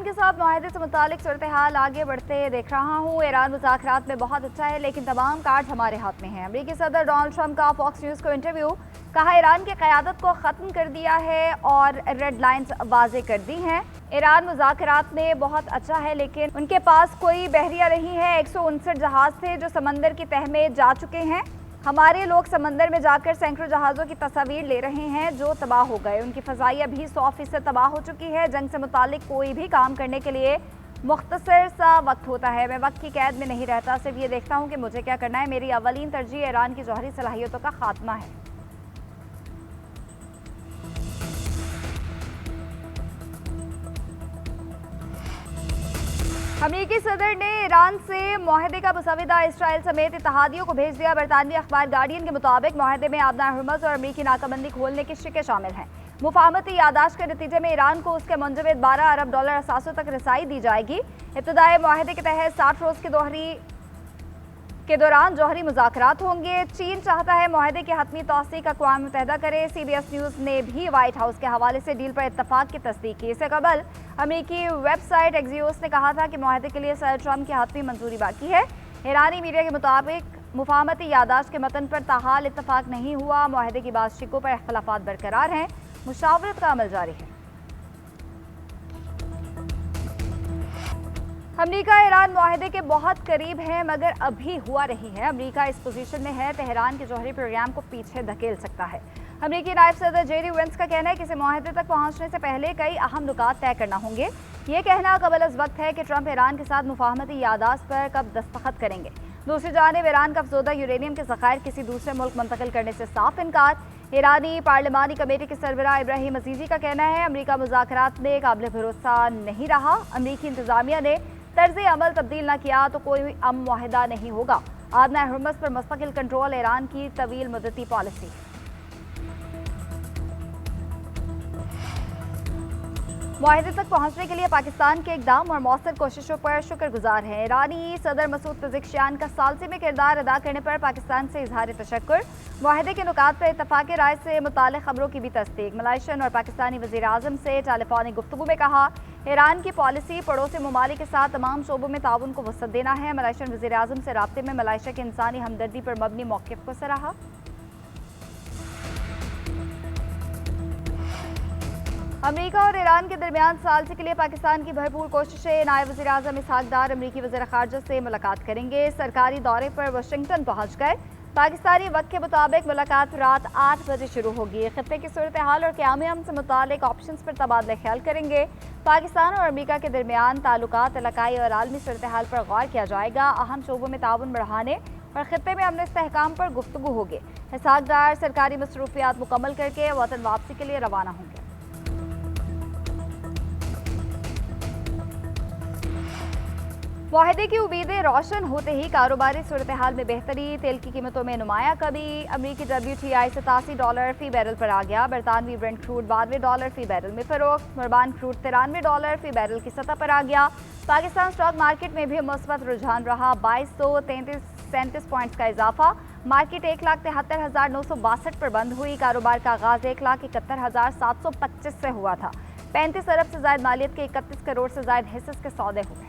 Iran के साथ मुआहदे से मुतालिक सूरत हाल आगे बढ़ते देख रहा हूँ। ईरान मुज़ाकरात में बहुत अच्छा है, लेकिन तमाम कार्ड हमारे हाथ में हैं। अमेरिकी सदर डोनाल्ड ट्रंप का फॉक्स न्यूज़ को इंटरव्यू, कहा ईरान की क़यादत को ख़त्म कर दिया है और रेड लाइन्स वाज़े कर दी हैं। ईरान मुज़ाकरात में बहुत अच्छा है, लेकिन उनके पास कोई बहरिया नहीं है। 159 जहाज़ थे जो समंदर की तह में जा चुके हैं। हमारे लोग समंदर में जाकर सैकड़ों जहाज़ों की तस्वीर ले रहे हैं जो तबाह हो गए। उनकी फ़ज़ाइया भी 100% तबाह हो चुकी है। जंग से मुतालिक कोई भी काम करने के लिए मुख्तसर सा वक्त होता है। मैं वक्त की कैद में नहीं रहता, सिर्फ ये देखता हूँ कि मुझे क्या करना है। मेरी अवलीन तरजीह ईरान की जौहरी सलाहियतों का खात्मा है। अमेरिकी सदर ने ईरान से मुआहदे का मुसविदा इसराइल समेत इत्तेहादियों को भेज दिया। बरतानवी अखबार गार्डियन के मुताबिक मुआहदे में आबना हुर्मुज़ और अमेरिकी नाकाबंदी खोलने की शिकें शामिल हैं। मुफाहमती यादाश्त के नतीजे में ईरान को उसके मुंजमद $12 अरब असासों तक रसाई दी जाएगी। इब्तदाई मुआहदे के तहत 60 रोज़ के दौरान जौहरी मुज़ाकरात होंगे। चीन चाहता है मुआहदे की हतमी तौसीक अक़वाम मुत्तहिदा करे। CBS न्यूज़ ने भी व्हाइट हाउस के हवाले से डील पर इत्तफाक की तस्दीक की। इससे कबल अमेरिकी वेबसाइट एक्सियोस ने कहा था कि मुआहदे के लिए सदर ट्रंप की हतमी मंजूरी बाकी है। ईरानी मीडिया के मुताबिक मुफाहमती यादाश्त के मतन पर ताहाल इत्तफाक नहीं हुआ। मुआहदे की बात शिकों पर इख्तलाफात बरकरार हैं। मुशावरत का अमल जारी है। अमेरिका ईरान मुआहदे के बहुत करीब है, मगर अभी हुआ नहीं है। अमेरिका इस पोजीशन में है, तेहरान के जौहरी प्रोग्राम को पीछे धकेल सकता है। अमेरिकी नायब सदर जेडी वेंस का कहना है कि इसे मुआहदे तक पहुंचने से पहले कई अहम नुकात तय करना होंगे। ये कहना कबल अज़ वक्त है कि ट्रंप ईरान के साथ मुफाहमती यादाश्त पर कब दस्तखत करेंगे। दूसरी जानिब ईरान का अफजोदा यूरेनियम के ज़खायर किसी दूसरे मुल्क मुंतकिल करने से साफ इनकार। ईरानी पार्लिमानी कमेटी के सरबराह इब्राहिम अजीज़ी का कहना है अमेरिका मुज़ाकरात में काबिल भरोसा नहीं रहा। अमेरिकी इंतज़ामिया ने तर्ज़ अमल तब्दील न किया तो कोई अमन मुआहदा नहीं होगा। आबना हुर्मुज़ पर मुस्तकिल कंट्रोल ईरान की तवील मुद्दती पॉलिसी। मुआहदे तक पहुंचने के लिए पाकिस्तान के इक़दाम और मौसर कोशिशों पर शुक्रगुजार हैं। ईरानी सदर मसूद पज़ेश्कियान का सालसी में किरदार अदा करने पर पाकिस्तान से इजहार तशक्कुर। मुआहदे के नुकात पर इत्तफाक़ राय से मुताल्लिक़ खबरों की भी तस्दीक। मलाइशियन और पाकिस्तानी वज़ीर आज़म से टेलीफोनिक गुफ्तगू में कहा ईरान की पॉलिसी पड़ोसी ममालिक के साथ तमाम शोबों में ताउन को वसअत देना है। मलाइशियन वज़ीर आज़म से राब्ते में मलाइशिया की इंसानी हमदर्दी पर मबनी मौक़िफ़ को सराहा। अमेरिका और ईरान के दरमियान सालसी के लिए पाकिस्तान की भरपूर कोशिशें। नायब वज़ीर आज़म इसहाक़ डार अमेरिकी वज़ीर ख़ारजा से मुलाकात करेंगे। सरकारी दौरे पर वाशिंगटन पहुँच गए। पाकिस्तानी वक्त के मुताबिक मुलाकात रात 8 बजे शुरू होगी। खित्ते की सूरत हाल और क़याम अमन से मुतालिक ऑप्शंस पर तबादला ख्याल करेंगे। पाकिस्तान और अमेरिका के दरमियान ताल्लुकात, इलाकाई और आलमी सूरत हाल पर गौर किया जाएगा। अहम शोबों में ताउन बढ़ाने और खित्ते में अमन इस्तेहकाम पर गुफ्तगू होगी। इसहाक़ डार सरकारी मसरूफियात मुकम्मल करके वतन वापसी के लिए रवाना होंगे। मुआहदे की उम्मीदें रोशन होते ही कारोबारी सूरत हाल में बेहतरी। तेल की कीमतों में नुमाया कमी। अमरीकी WTI $87 फी बैरल पर आ गया। बरतानवी ब्रेंट क्रूड $92 फी बैरल में फरोख्त। मुर्बान क्रूड $93 फी बैरल की सतह पर आ गया। पाकिस्तान स्टॉक मार्केट में भी मुस्बत रुझान रहा। 2237 पॉइंट्स का इजाफा। मार्केट 1,73,962 पर बंद हुई। कारोबार का आगाज 1,71,725 से हुआ था। 35 अरब से ज्यादा मालियत के 31 करोड़ से ज्यादा हिस्से के सौदे हुए।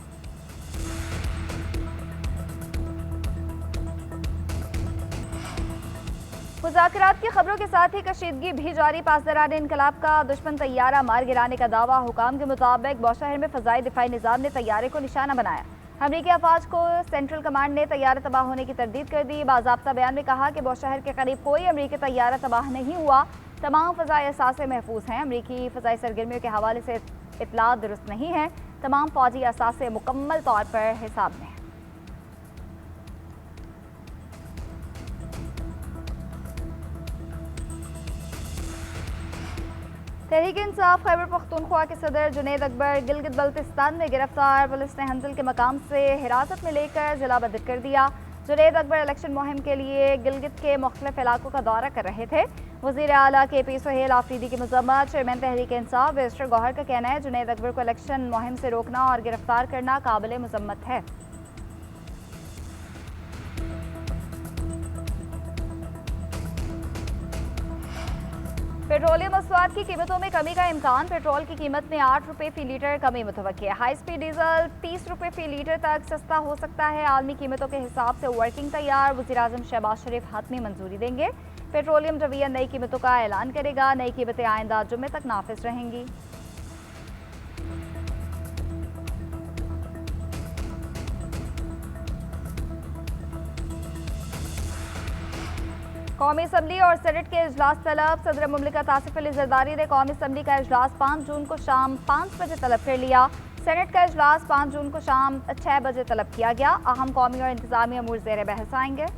मुज़ाकरात की खबरों के साथ ही कशीदगी भी जारी। पासदारान इनकलाब का दुश्मन तैयारा मार गिराने का दावा। हुकाम के मुताबिक बौशहर में फ़ज़ाई दिफाई निज़ाम ने तैयारे को निशाना बनाया। अमरीकी अफवाज को सेंट्रल कमांड ने तैयारा तबाह होने की तरदीद कर दी। बाज़ाब्ता बयान में कहा कि बौशहर के करीब कोई अमरीकी तैयारा तबाह नहीं हुआ। तमाम फ़ज़ाई असासे महफूज हैं। अमरीकी फ़ज़ाई सरगर्मियों के हवाले से इत्तला दुरुस्त नहीं है। तमाम फ़ौजी असासे मुकम्मल तौर पर हिसाब में हैं। तहरीक इंसाफ खैबर पख्तूनख्वा के सदर जुनैद अकबर गिलगित बल्तिस्तान में गिरफ्तार। पुलिस ने हंजल के मकाम से हिरासत में लेकर जिला बदर कर दिया। जुनैद अकबर इलेक्शन मुहिम के लिए गिलगित के मुख्तलिफ इलाकों का दौरा कर रहे थे। वज़ीर आला KP सुहेल आफरीदी की मज़म्मत। चेयरमैन तहरीक इंसाफ बैरिस्टर गौहर का कहना है जुनैद अकबर को इलेक्शन मुहिम से रोकना और गिरफ्तार करना काबिल मज़म्मत है। पेट्रोलियम मसनूआत की कीमतों में कमी का इम्कान। पेट्रोल की कीमत में 8 रुपये फी लीटर कमी मुतवक्की है। हाई स्पीड डीजल 30 रुपये फी लीटर तक सस्ता हो सकता है। आलमी कीमतों के हिसाब से वर्किंग तैयार। वज़ीर-ए-आज़म शहबाज शरीफ हाथ में मंजूरी देंगे। पेट्रोलियम डिवीजन नई कीमतों का ऐलान करेगा। नई कीमतें आइंदा जुम्मे तक नाफिज रहेंगी। कौमी असम्बली और सेनेट के इजलास तलब। सदर मुमलिकत आसिफ अली जरदारी ने कौमी असम्बली का इजलास 5 जून को शाम 5 बजे तलब कर लिया। सेनेट का इजलास 5 जून को शाम 6 बजे तलब किया गया। अहम कौमी और इंतजामी अमूर ज़ेर बहस आएंगे।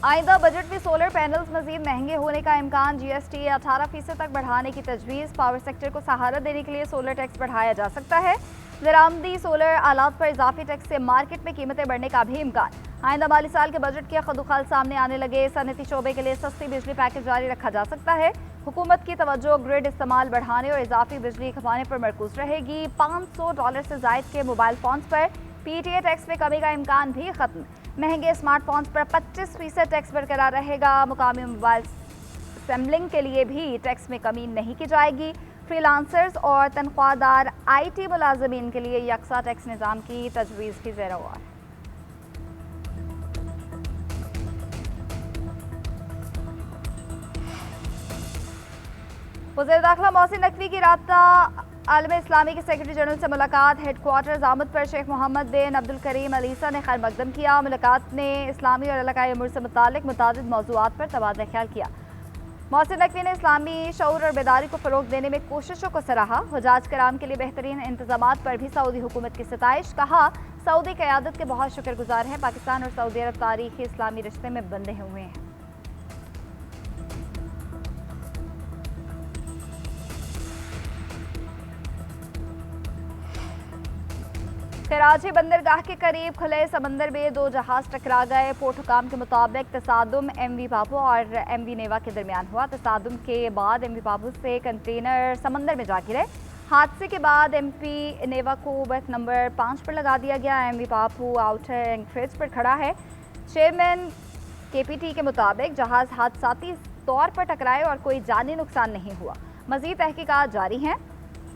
आइंदा बजट में सोलर पैनल्स मजीद महंगे होने का इम्कान। GST 18% तक बढ़ाने की तजवीज़। पावर सेक्टर को सहारा देने के लिए सोलर टैक्स बढ़ाया जा सकता है। दरामदी सोलर आलात पर इजाफी टैक्स से मार्केट में कीमतें बढ़ने का भी इम्कान। आइंदा माली साल के बजट के खुदुखाल सामने आने लगे। सनती शोबे के लिए सस्ती बिजली पैकेज जारी रखा जा सकता है। हुकूमत की तवज्जो ग्रिड इस्तेमाल बढ़ाने और इजाफी बिजली खपाने पर मरकूज रहेगी। $500 से जायद के मोबाइल फोन्स पर PTA टैक्स में कमी का इम्कान भी खत्म। महंगे स्मार्टफोन्स पर 25% टैक्स बरकरार रहेगा। मुकामी मोबाइल असेंबलिंग के लिए भी टैक्स में कमी नहीं की जाएगी। फ्रीलांसर्स और तनख्वाहदार IT मुलाजमीन के लिए यकसा टैक्स निज़ाम की तजवीज़ की ज़ेर गौर। वज़ीर दाखिला मोहसिन नकवी की राब्ता आलम इस्लामी के सेक्रेटरी जनरल से मुलाकात। हेडक्वार्टर्स आमद पर शेख मोहम्मद बिन अब्दुल करीम अल ईसा ने खैर मकदम किया। मुलाकात ने इस्लामी और इलाकाई अमूर से मुतालिक मुतादिद मौज़ूआत पर तबादला ख्याल किया। मोहसिन नकवी ने इस्लामी शऊर और बेदारी को फ़रोग़ देने में कोशिशों को सराहा। हुजाज कराम के लिए बेहतरीन इंतज़ामात पर भी सऊदी हुकूमत की सिताइश। कहा सऊदी क़यादत के बहुत शुक्रगुजार हैं। पाकिस्तान और सऊदी अरब तारीख़ी इस्लामी रिश्ते में बंधे हुए हैं। कराची बंदरगाह के करीब खुले समंदर में 2 जहाज टकरा गए। पोर्ट हुकाम के मुताबिक तसादुम MV पापू और MV नेवा के दरमियान हुआ। तसादुम के बाद MV पापू से कंटेनर समंदर में जा गिरे। हादसे के बाद MV नेवा को बर्थ नंबर 5 पर लगा दिया गया। MV पापू आउटर एंकरेज पर खड़ा है। चेयरमैन KPT के मुताबिक जहाज हादसाती तौर पर टकराए और कोई जानी नुकसान नहीं हुआ। मज़ीद तहकीकात जारी हैं।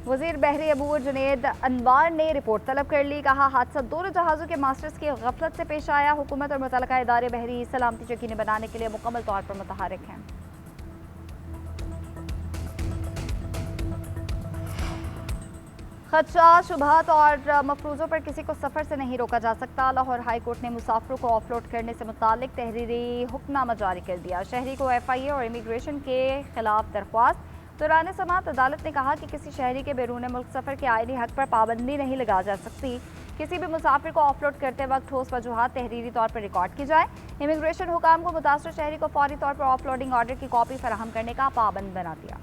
वज़ीर बहरी अबूर जुनेद अनवार ने रिपोर्ट तलब कर ली। कहा हादसा दोनों जहाज़ों के मास्टर्स की गफलत से पेश आया। हुकूमत और मुतल्लिका इदारे बहरी सलामती यकीनी बनाने के लिए मुकम्मल तौर पर मुतहर्रिक हैं। खदशा शुबहत और मफरूज़ों पर किसी को सफ़र से नहीं रोका जा सकता। लाहौर हाई कोर्ट ने मुसाफिरों को ऑफलोड करने से मुतालिक तहरीरी हुक्मनामा जारी कर दिया। शहरी को FIA और इमिग्रेशन के खिलाफ दरख्वास्त। दौरान समाअत अदालत ने कहा कि किसी शहरी के बैरून मुल्क सफ़र के आईनी हक पर पाबंदी नहीं लगा जा सकती। किसी भी मुसाफिर को ऑफलोड करते वक्त ठोस वजूहात तहरीरी तौर पर रिकॉर्ड की जाए। इमिग्रेशन हुकाम को मुतासर शहरी को फौरी तौर पर ऑफलोडिंग ऑर्डर की कॉपी फराहम करने का पाबंद बना दिया।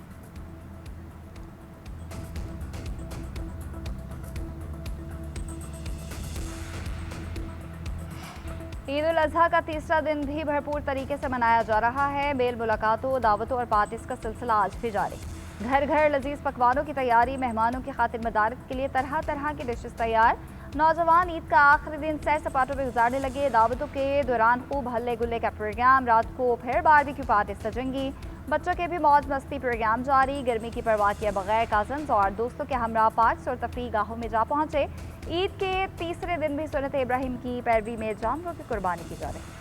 ईद उल अजहा का तीसरा दिन भी भरपूर तरीके से मनाया जा रहा है। मेल मुलाकातों, दावतों और पार्टीज का सिलसिला आज भी जारी। घर घर लजीज पकवानों की तैयारी। मेहमानों की खातिर मदारत के लिए तरह तरह की डिशेस तैयार। नौजवान ईद का आखिरी दिन सैर सपाटों में गुजारने लगे। दावतों के दौरान खूब हल्ले गुल्ले का प्रोग्राम। रात को फिर बारबेक्यू पार्टी सजेंगी। बच्चों के भी मौज मस्ती प्रोग्राम जारी। गर्मी की परवाह किए बगैर कज़न्स और दोस्तों के हमरा पार्क्स और तफरीह गाहों में जा पहुंचे। ईद के तीसरे दिन भी सुन्नत इब्राहिम की पैरवी में जानवरों की कुर्बानी की जा रही।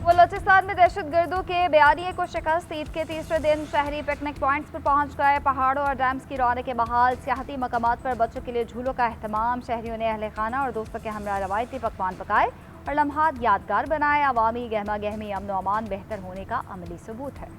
बलोचिस्तान में दहशत गर्दों के बयानिए को शिकस्त। ईद के तीसरे दिन शहरी पिकनिक पॉइंट्स पर पहुंच गए। पहाड़ों और डैम्स की रौनक के बहाल। सियाहती मकामात पर बच्चों के लिए झूलों का अहतमाम। शहरियों ने अहले खाना और दोस्तों के हमरा रवायती पकवान पकाए और लम्हात यादगार बनाए। अवामी गहमा गहमी अमन व अमान बेहतर होने का अमली सबूत है।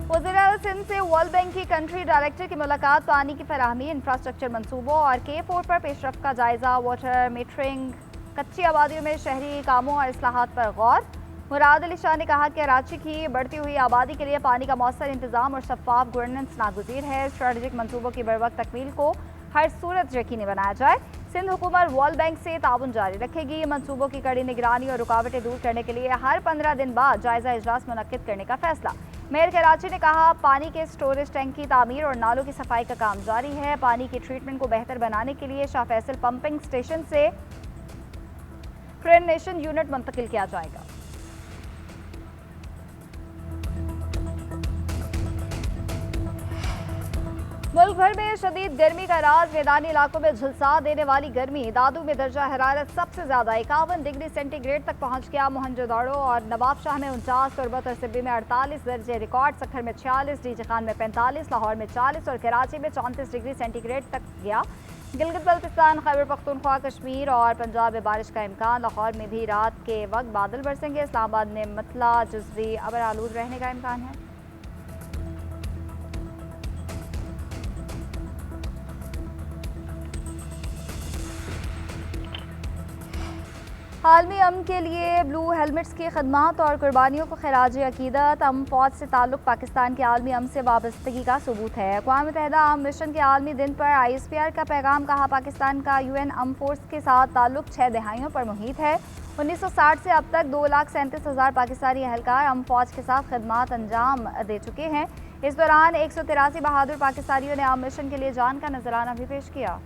वज़ीर-ए-आला सिंध से वर्ल्ड बैंक की कंट्री डायरेक्टर की मुलाकात। पानी की फराहमी, इंफ्रास्ट्रक्चर मनसूबों और K4 पर पेशरफ्त का जायजा। वाटर मीटरिंग, कच्ची आबादियों में शहरी कामों और इस्लाहात पर गौर। मुराद अली शाह ने कहा कि कराची की बढ़ती हुई आबादी के लिए पानी का मौसर इंतजाम और शफाफ गवर्नेंस नागुज़ीर है। स्ट्रेटेजिक मनसूबों की बरवक्त तकमील को हर सूरत यकीनी बनाया जाए। सिंध हुकूमत वर्ल्ड बैंक से ताउन जारी रखेगी। मंसूबों की कड़ी निगरानी और रुकावटें दूर करने के लिए हर 15 दिन बाद जायजा इजलास मुनक्किद करने का फैसला। मेयर कराची ने कहा, पानी के स्टोरेज टैंक की तामीर और नालों की सफाई का काम जारी है। पानी की ट्रीटमेंट को बेहतर बनाने के लिए शाह फैसल पंपिंग स्टेशन से क्लोरिनेशन यूनिट मुंतकिल किया जाएगा। मुल्क भर में शदीद गर्मी का राज। मैदानी इलाकों में झुलसा देने वाली गर्मी। दादू में दर्जा हरारत सबसे ज्यादा 51 डिग्री सेंटीग्रेड तक पहुंच गया। मोहनजोदड़ो और नवाबशाह में 49, तुरबत और सिब्बी में 48 दर्जे रिकॉर्ड। सक्खर में 46, डीजे खान में 45, लाहौर में 40 और कराची में 34 डिग्री सेंटीग्रेड तक गया। गिलगित बल्तिस्तान, खैबर पख्तूनख्वा, कश्मीर और पंजाब में बारिश का इम्कान। लाहौर में भी रात के वक्त बादल बरसेंगे। इस्लामाबाद में मतला जुज़वी अबर आलूद रहने का इम्कान है। आलमी अमन के लिए ब्लू हेलमेट्स की खदमात और कुर्बानियों को खराज अकीदत। अमन फौज से ताल्लुक़ पाकिस्तान के आलमी अमन से वाबस्तगी का सबूत है। अक़वाम मुत्तहिदा अमन मिशन के आलमी दिन पर ISPR का पैगाम। कहा, पाकिस्तान का UN अमन फोर्स के साथ ताल्लुक़ 6 दहाइयों पर मुहित है। 1960 से अब तक 2,37,000 पाकिस्तानी एहलकार अमन फौज के साथ खदमात अंजाम दे चुके हैं। इस दौरान 183 बहादुर पाकिस्तानियों ने अमन मिशन के लिए जान का नजराना भी पेश किया।